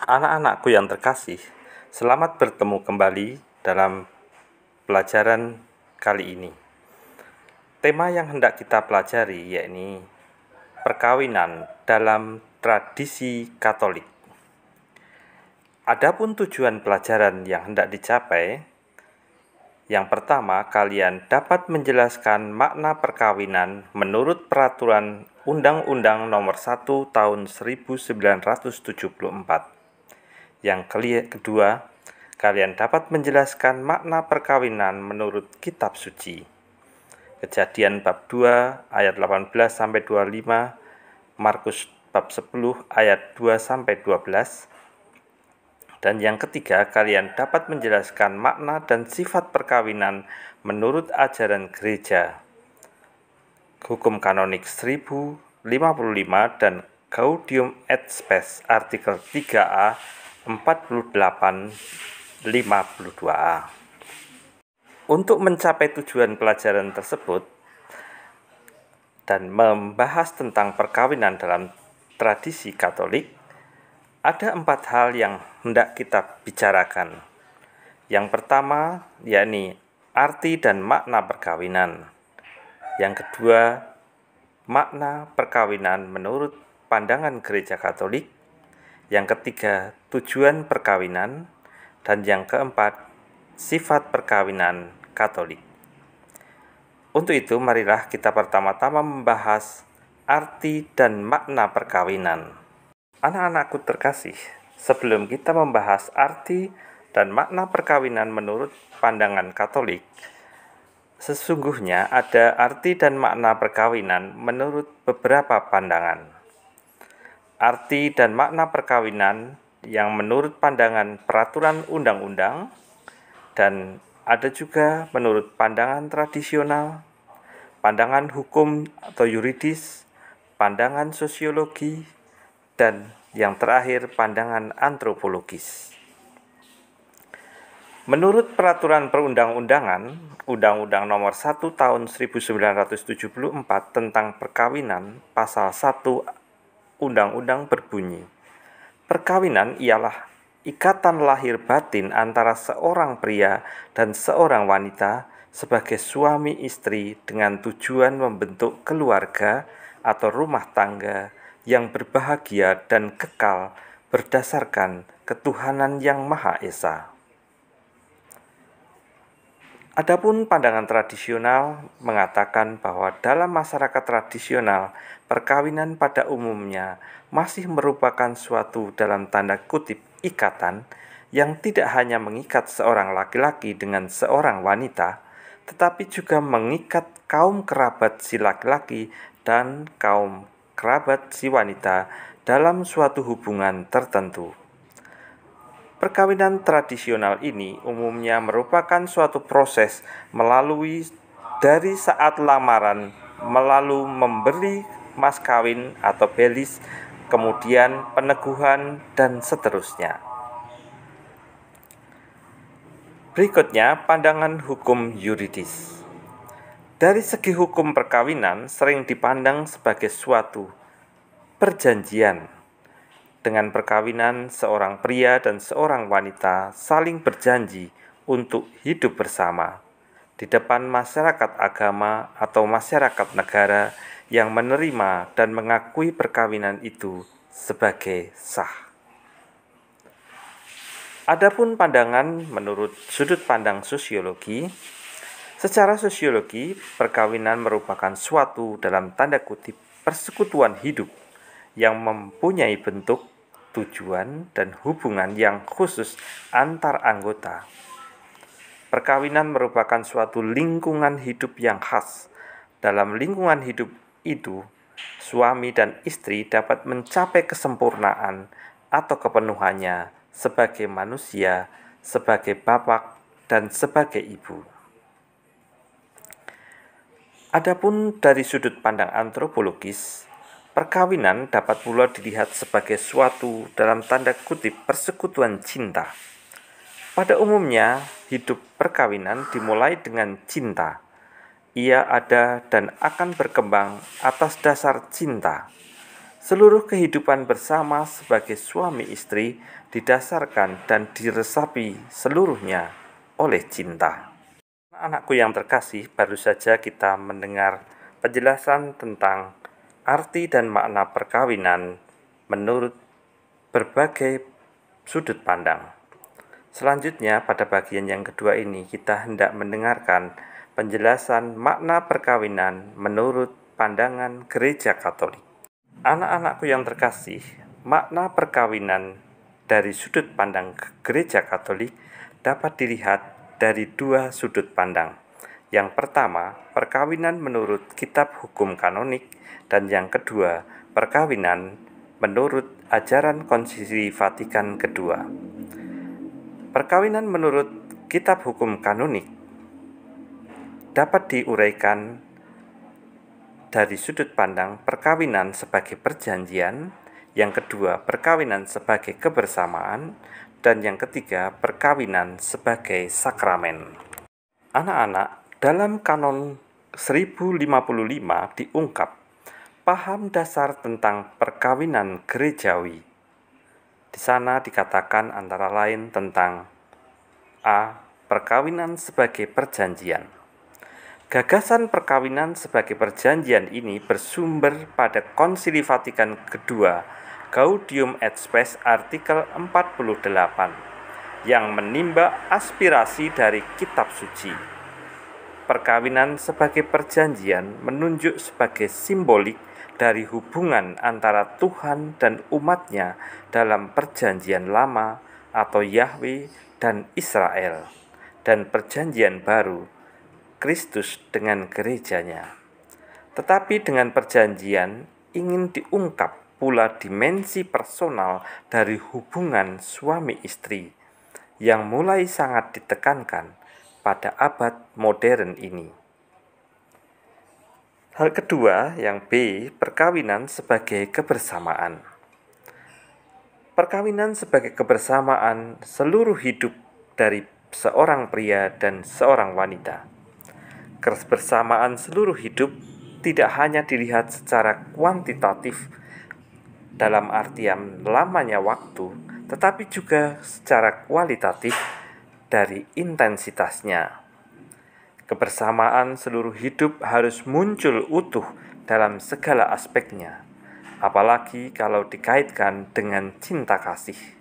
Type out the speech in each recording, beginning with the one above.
Anak-anakku yang terkasih, selamat bertemu kembali dalam pelajaran kali ini. Tema yang hendak kita pelajari yakni perkawinan dalam tradisi Katolik. Adapun tujuan pelajaran yang hendak dicapai, yang pertama, kalian dapat menjelaskan makna perkawinan menurut peraturan Undang-Undang Nomor 1 Tahun 1974. Yang kedua, kalian dapat menjelaskan makna perkawinan menurut kitab suci. Kejadian bab 2 ayat 18-25, Markus bab 10 ayat 2-12. Dan yang ketiga, kalian dapat menjelaskan makna dan sifat perkawinan menurut ajaran gereja. Hukum Kanonik 1055 dan Gaudium et Spes artikel 3A 48-52A. Untuk mencapai tujuan pelajaran tersebut dan membahas tentang perkawinan dalam tradisi Katolik, ada 4 hal yang hendak kita bicarakan. Yang pertama, yakni arti dan makna perkawinan. Yang kedua, makna perkawinan menurut pandangan gereja Katolik. Yang ketiga, tujuan perkawinan. Dan yang keempat, sifat perkawinan Katolik. Untuk itu, marilah kita pertama-tama membahas arti dan makna perkawinan. Anak-anakku terkasih, sebelum kita membahas arti dan makna perkawinan menurut pandangan Katolik, sesungguhnya ada arti dan makna perkawinan menurut beberapa pandangan. Arti dan makna perkawinan yang menurut pandangan peraturan undang-undang, dan ada juga menurut pandangan tradisional, pandangan hukum atau yuridis, pandangan sosiologi, dan yang terakhir pandangan antropologis. Menurut peraturan perundang-undangan, Undang-Undang Nomor 1 Tahun 1974 tentang perkawinan, pasal 1 Undang-Undang berbunyi, perkawinan ialah ikatan lahir batin antara seorang pria dan seorang wanita sebagai suami istri dengan tujuan membentuk keluarga atau rumah tangga yang berbahagia dan kekal berdasarkan ketuhanan yang Maha Esa. Adapun pandangan tradisional mengatakan bahwa dalam masyarakat tradisional, perkawinan pada umumnya masih merupakan suatu dalam tanda kutip ikatan yang tidak hanya mengikat seorang laki-laki dengan seorang wanita, tetapi juga mengikat kaum kerabat si laki-laki dan kaum kerabat si wanita dalam suatu hubungan tertentu. Perkawinan tradisional ini umumnya merupakan suatu proses melalui dari saat lamaran, melalui memberi mas kawin atau belis, kemudian peneguhan, dan seterusnya. Berikutnya, pandangan hukum yuridis. Dari segi hukum perkawinan sering dipandang sebagai suatu perjanjian. Dengan perkawinan, seorang pria dan seorang wanita saling berjanji untuk hidup bersama di depan masyarakat agama atau masyarakat negara yang menerima dan mengakui perkawinan itu sebagai sah. Adapun pandangan menurut sudut pandang sosiologi, secara sosiologi, perkawinan merupakan suatu dalam tanda kutip persekutuan hidup yang mempunyai bentuk, tujuan, dan hubungan yang khusus antar anggota. Perkawinan merupakan suatu lingkungan hidup yang khas. Dalam lingkungan hidup itu, suami dan istri dapat mencapai kesempurnaan atau kepenuhannya sebagai manusia, sebagai bapak, dan sebagai ibu. Adapun dari sudut pandang antropologis, perkawinan dapat pula dilihat sebagai suatu dalam tanda kutip persekutuan cinta. Pada umumnya, hidup perkawinan dimulai dengan cinta. Ia ada dan akan berkembang atas dasar cinta. Seluruh kehidupan bersama sebagai suami istri didasarkan dan diresapi seluruhnya oleh cinta. Anak-anakku yang terkasih, baru saja kita mendengar penjelasan tentang arti dan makna perkawinan menurut berbagai sudut pandang. Selanjutnya, pada bagian yang kedua ini, kita hendak mendengarkan penjelasan makna perkawinan menurut pandangan Gereja Katolik. Anak-anakku yang terkasih, makna perkawinan dari sudut pandang Gereja Katolik dapat dilihat dari dua sudut pandang. Yang pertama, perkawinan menurut kitab hukum kanonik, dan yang kedua, perkawinan menurut ajaran Konsili Vatikan II. Perkawinan menurut kitab hukum kanonik dapat diuraikan dari sudut pandang perkawinan sebagai perjanjian, yang kedua perkawinan sebagai kebersamaan, dan yang ketiga perkawinan sebagai sakramen. Anak-anak, dalam kanon 1055 diungkap paham dasar tentang perkawinan gerejawi. Di sana dikatakan antara lain tentang A. Perkawinan sebagai perjanjian. Gagasan perkawinan sebagai perjanjian ini bersumber pada Konsili Vatikan II Gaudium et Spes artikel 48 yang menimba aspirasi dari kitab suci. Perkawinan sebagai perjanjian menunjuk sebagai simbolik dari hubungan antara Tuhan dan umatnya dalam perjanjian lama atau Yahweh dan Israel, dan perjanjian baru Kristus dengan gerejanya. Tetapi dengan perjanjian ingin diungkap pula dimensi personal dari hubungan suami istri yang mulai sangat ditekankan pada abad modern ini. Hal kedua, yang B, perkawinan sebagai kebersamaan. Perkawinan sebagai kebersamaan seluruh hidup dari seorang pria dan seorang wanita. Kebersamaan seluruh hidup tidak hanya dilihat secara kuantitatif dalam artian lamanya waktu, tetapi juga secara kualitatif dari intensitasnya. Kebersamaan seluruh hidup harus muncul utuh dalam segala aspeknya, apalagi kalau dikaitkan dengan cinta kasih.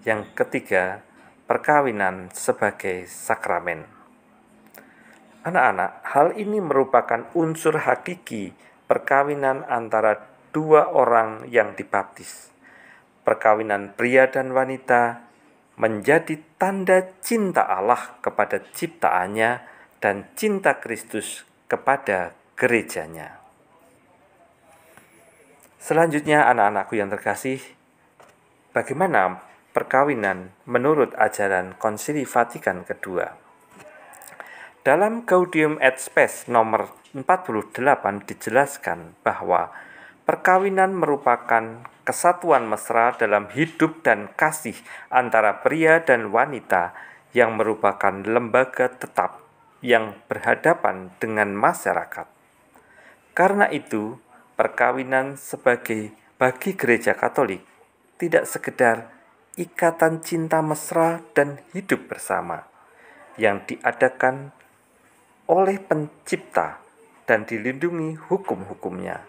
Yang ketiga, perkawinan sebagai sakramen. Anak-anak, hal ini merupakan unsur hakiki perkawinan antara dua orang yang dibaptis. Perkawinan pria dan wanita menjadi tanda cinta Allah kepada ciptaannya dan cinta Kristus kepada gerejanya. Selanjutnya, anak-anakku yang terkasih, bagaimana perkawinan menurut ajaran Konsili Vatikan II? Dalam Gaudium et Spes nomor 48 dijelaskan bahwa perkawinan merupakan kesatuan mesra dalam hidup dan kasih antara pria dan wanita yang merupakan lembaga tetap yang berhadapan dengan masyarakat. Karena itu, perkawinan bagi Gereja Katolik tidak sekedar ikatan cinta mesra dan hidup bersama yang diadakan oleh Pencipta dan dilindungi hukum-hukumnya.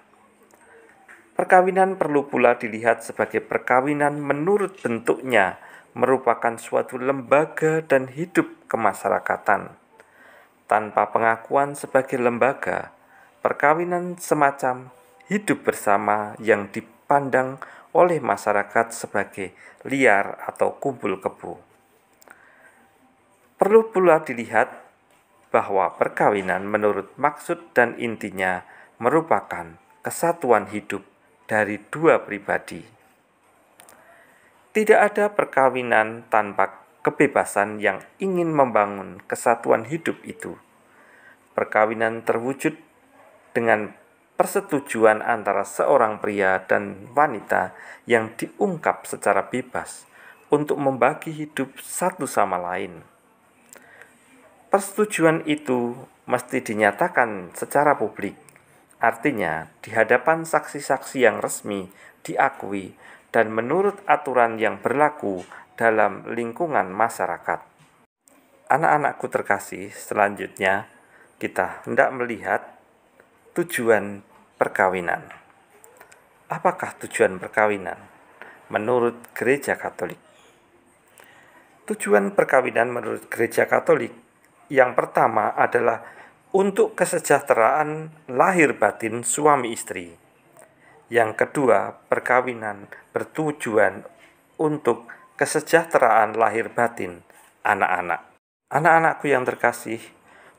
Perkawinan perlu pula dilihat sebagai perkawinan menurut bentuknya merupakan suatu lembaga dan hidup kemasyarakatan. Tanpa pengakuan sebagai lembaga, perkawinan semacam hidup bersama yang dipandang oleh masyarakat sebagai liar atau kumpul kebo. Perlu pula dilihat bahwa perkawinan menurut maksud dan intinya merupakan kesatuan hidup dari dua pribadi. Tidak ada perkawinan tanpa kebebasan yang ingin membangun kesatuan hidup itu. Perkawinan terwujud dengan persetujuan antara seorang pria dan wanita yang diungkap secara bebas untuk membagi hidup satu sama lain. Persetujuan itu mesti dinyatakan secara publik Artinya, di hadapan saksi-saksi yang resmi, diakui, dan menurut aturan yang berlaku dalam lingkungan masyarakat. Anak-anakku terkasih, selanjutnya kita hendak melihat tujuan perkawinan. Apakah tujuan perkawinan menurut Gereja Katolik? Tujuan perkawinan menurut Gereja Katolik yang pertama adalah untuk kesejahteraan lahir batin suami istri. Yang kedua, perkawinan bertujuan untuk kesejahteraan lahir batin anak-anak. Anak-anakku yang terkasih,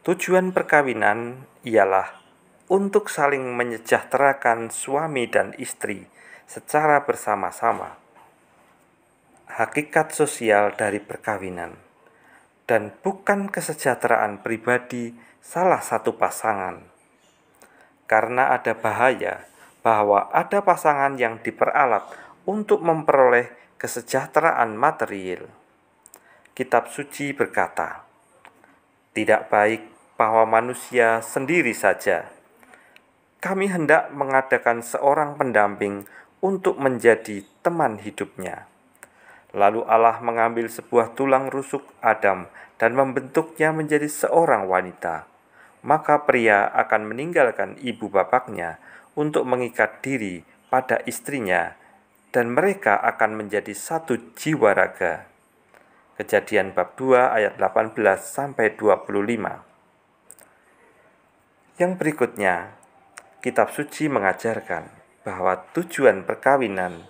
tujuan perkawinan ialah untuk saling menyejahterakan suami dan istri secara bersama-sama. Hakikat sosial dari perkawinan dan bukan kesejahteraan pribadi salah satu pasangan. Karena ada bahaya bahwa ada pasangan yang diperalat untuk memperoleh kesejahteraan material. Kitab suci berkata, "Tidak baik bahwa manusia sendiri saja. Kami hendak mengadakan seorang pendamping untuk menjadi teman hidupnya." Lalu Allah mengambil sebuah tulang rusuk Adam dan membentuknya menjadi seorang wanita. Maka pria akan meninggalkan ibu bapaknya untuk mengikat diri pada istrinya, dan mereka akan menjadi satu jiwa raga. Kejadian bab 2 ayat 18-25. Yang berikutnya, kitab suci mengajarkan bahwa tujuan perkawinan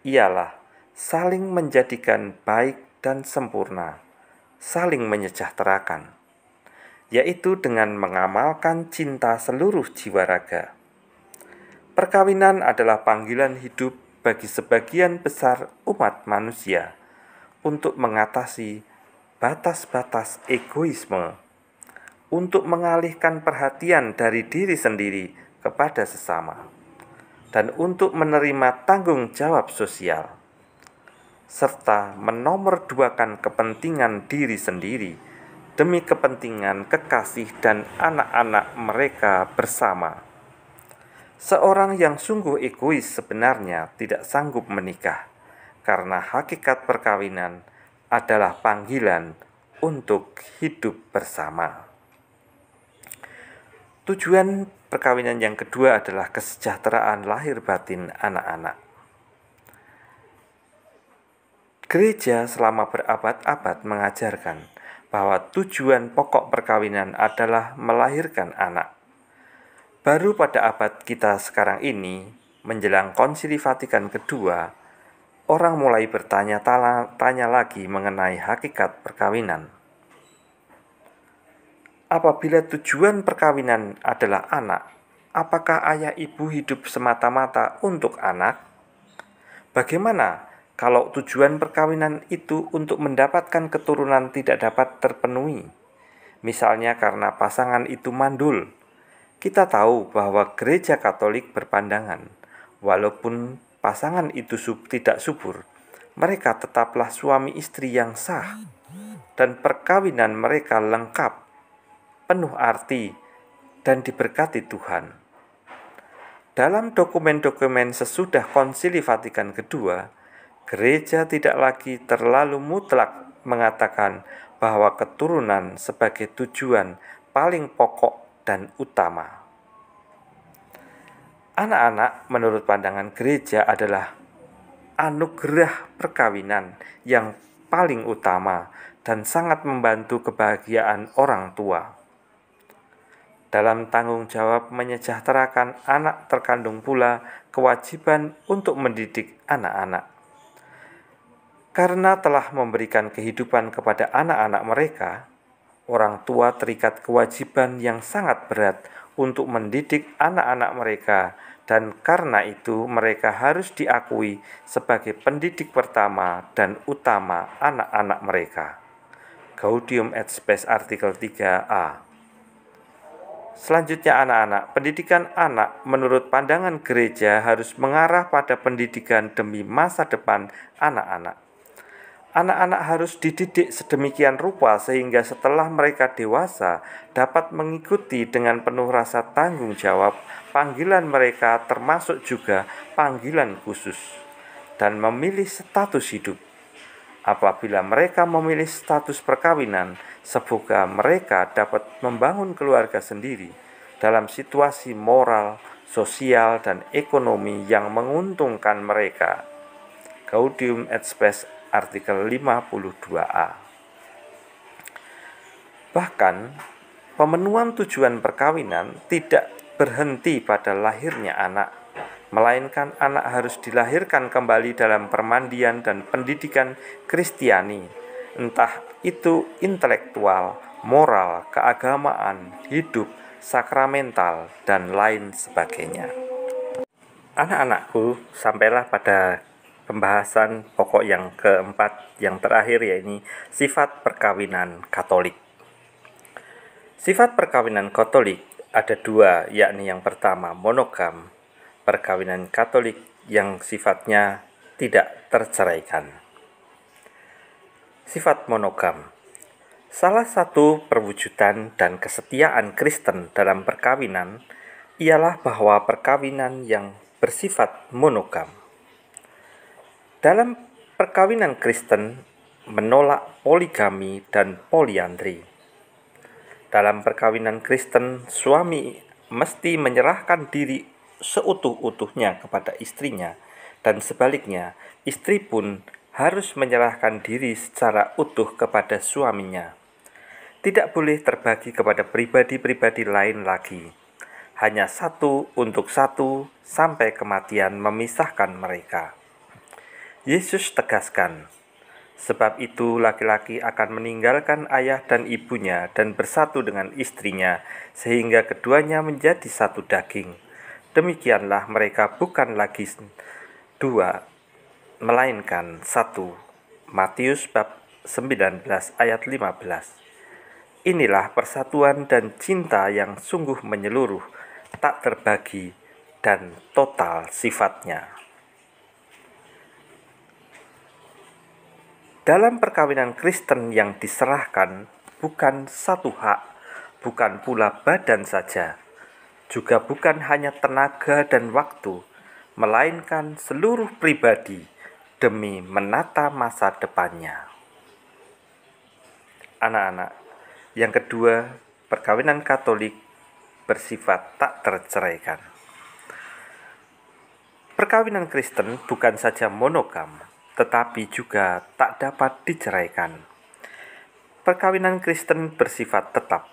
ialah saling menjadikan baik dan sempurna, saling menyejahterakan, yaitu dengan mengamalkan cinta seluruh jiwa raga. Perkawinan adalah panggilan hidup bagi sebagian besar umat manusia untuk mengatasi batas-batas egoisme, untuk mengalihkan perhatian dari diri sendiri kepada sesama, dan untuk menerima tanggung jawab sosial, serta menomorduakan kepentingan diri sendiri demi kepentingan kekasih dan anak-anak mereka bersama. Seorang yang sungguh egois sebenarnya tidak sanggup menikah, karena hakikat perkawinan adalah panggilan untuk hidup bersama. Tujuan perkawinan yang kedua adalah kesejahteraan lahir batin anak-anak. Gereja selama berabad-abad mengajarkan bahwa tujuan pokok perkawinan adalah melahirkan anak. Baru pada abad kita sekarang ini, menjelang Konsili Vatikan kedua, orang mulai bertanya-tanya lagi mengenai hakikat perkawinan. Apabila tujuan perkawinan adalah anak, apakah ayah ibu hidup semata-mata untuk anak? Bagaimana kalau tujuan perkawinan itu untuk mendapatkan keturunan tidak dapat terpenuhi? Misalnya karena pasangan itu mandul. Kita tahu bahwa Gereja Katolik berpandangan, walaupun pasangan itu tidak subur, mereka tetaplah suami istri yang sah, dan perkawinan mereka lengkap, penuh arti, dan diberkati Tuhan. Dalam dokumen-dokumen sesudah Konsili Vatikan kedua, Gereja tidak lagi terlalu mutlak mengatakan bahwa keturunan sebagai tujuan paling pokok dan utama. Anak-anak menurut pandangan gereja adalah anugerah perkawinan yang paling utama dan sangat membantu kebahagiaan orang tua. Dalam tanggung jawab menyejahterakan anak terkandung pula kewajiban untuk mendidik anak-anak. Karena telah memberikan kehidupan kepada anak-anak mereka, orang tua terikat kewajiban yang sangat berat untuk mendidik anak-anak mereka, dan karena itu mereka harus diakui sebagai pendidik pertama dan utama anak-anak mereka. Gaudium et Spes artikel 3a. Selanjutnya anak-anak, pendidikan anak menurut pandangan gereja harus mengarah pada pendidikan demi masa depan anak-anak. Anak-anak harus dididik sedemikian rupa sehingga setelah mereka dewasa dapat mengikuti dengan penuh rasa tanggung jawab panggilan mereka, termasuk juga panggilan khusus, dan memilih status hidup. Apabila mereka memilih status perkawinan, semoga mereka dapat membangun keluarga sendiri dalam situasi moral, sosial, dan ekonomi yang menguntungkan mereka. Gaudium et Spes artikel 52a. Bahkan, pemenuhan tujuan perkawinan tidak berhenti pada lahirnya anak, melainkan anak harus dilahirkan kembali dalam permandian dan pendidikan Kristiani, entah itu intelektual, moral, keagamaan, hidup, sakramental, dan lain sebagainya. Anak-anakku, sampailah pada pembahasan pokok yang keempat, yang terakhir, yaitu sifat perkawinan Katolik. Sifat perkawinan Katolik ada dua, yakni yang pertama monogam, perkawinan Katolik yang sifatnya tidak terceraikan. Sifat monogam, salah satu perwujudan dan kesetiaan Kristen dalam perkawinan ialah bahwa perkawinan yang bersifat monogam. Dalam perkawinan Kristen menolak poligami dan poliandri. Dalam perkawinan Kristen, suami mesti menyerahkan diri seutuh-utuhnya kepada istrinya, dan sebaliknya, istri pun harus menyerahkan diri secara utuh kepada suaminya. Tidak boleh terbagi kepada pribadi-pribadi lain lagi. Hanya satu untuk satu sampai kematian memisahkan mereka. Yesus tegaskan, sebab itu laki-laki akan meninggalkan ayah dan ibunya dan bersatu dengan istrinya, sehingga keduanya menjadi satu daging. Demikianlah mereka bukan lagi dua, melainkan satu. Matius bab 19 ayat 15. Inilah persatuan dan cinta yang sungguh menyeluruh, tak terbagi, dan total sifatnya. Dalam perkawinan Kristen yang diserahkan bukan satu hak, bukan pula badan saja, juga bukan hanya tenaga dan waktu, melainkan seluruh pribadi demi menata masa depannya. Anak-anak, yang kedua, perkawinan Katolik bersifat tak terceraikan. Perkawinan Kristen bukan saja monogam, tetapi juga tak dapat diceraikan. Perkawinan Kristen bersifat tetap,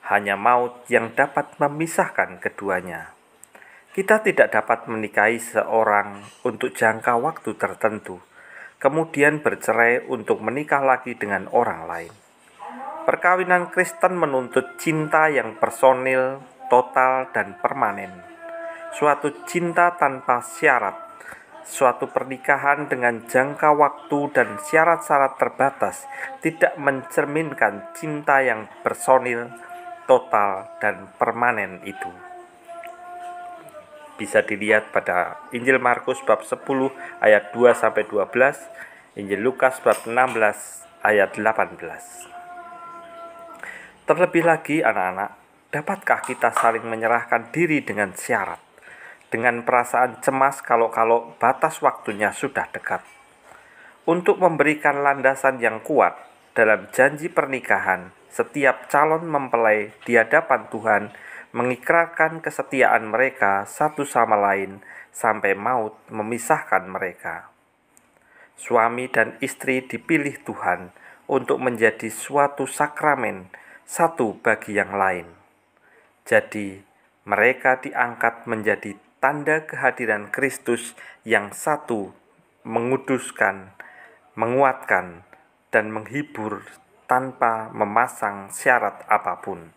hanya maut yang dapat memisahkan keduanya. Kita tidak dapat menikahi seorang untuk jangka waktu tertentu, kemudian bercerai untuk menikah lagi dengan orang lain. Perkawinan Kristen menuntut cinta yang personil, total, dan permanen. Suatu cinta tanpa syarat, suatu pernikahan dengan jangka waktu dan syarat-syarat terbatas tidak mencerminkan cinta yang personil, total, dan permanen itu. Bisa dilihat pada Injil Markus bab 10 ayat 2-12, Injil Lukas bab 16 ayat 18. Terlebih lagi, anak-anak, dapatkah kita saling menyerahkan diri dengan syarat, dengan perasaan cemas kalau batas waktunya sudah dekat? Untuk memberikan landasan yang kuat dalam janji pernikahan, setiap calon mempelai di hadapan Tuhan mengikrarkan kesetiaan mereka satu sama lain sampai maut memisahkan mereka. Suami dan istri dipilih Tuhan untuk menjadi suatu sakramen satu bagi yang lain. Jadi, mereka diangkat menjadi tanda kehadiran Kristus yang satu, menguduskan, menguatkan, dan menghibur tanpa memasang syarat apapun.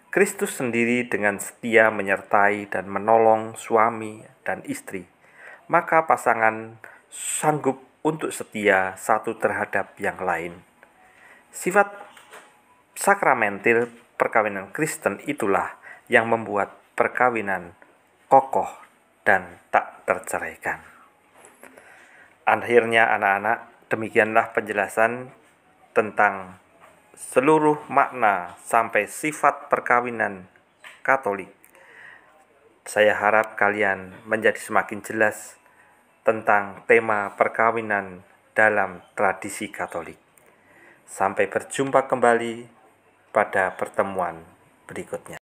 Kristus sendiri dengan setia menyertai dan menolong suami dan istri, maka pasangan sanggup untuk setia satu terhadap yang lain. Sifat sakramentil perkawinan Kristen itulah yang membuat perkawinan kokoh dan tak terceraikan. Akhirnya, anak-anak, Demikianlah penjelasan tentang seluruh makna sampai sifat perkawinan Katolik. Saya harap kalian menjadi semakin jelas tentang tema perkawinan dalam tradisi Katolik. Sampai berjumpa kembali pada pertemuan berikutnya.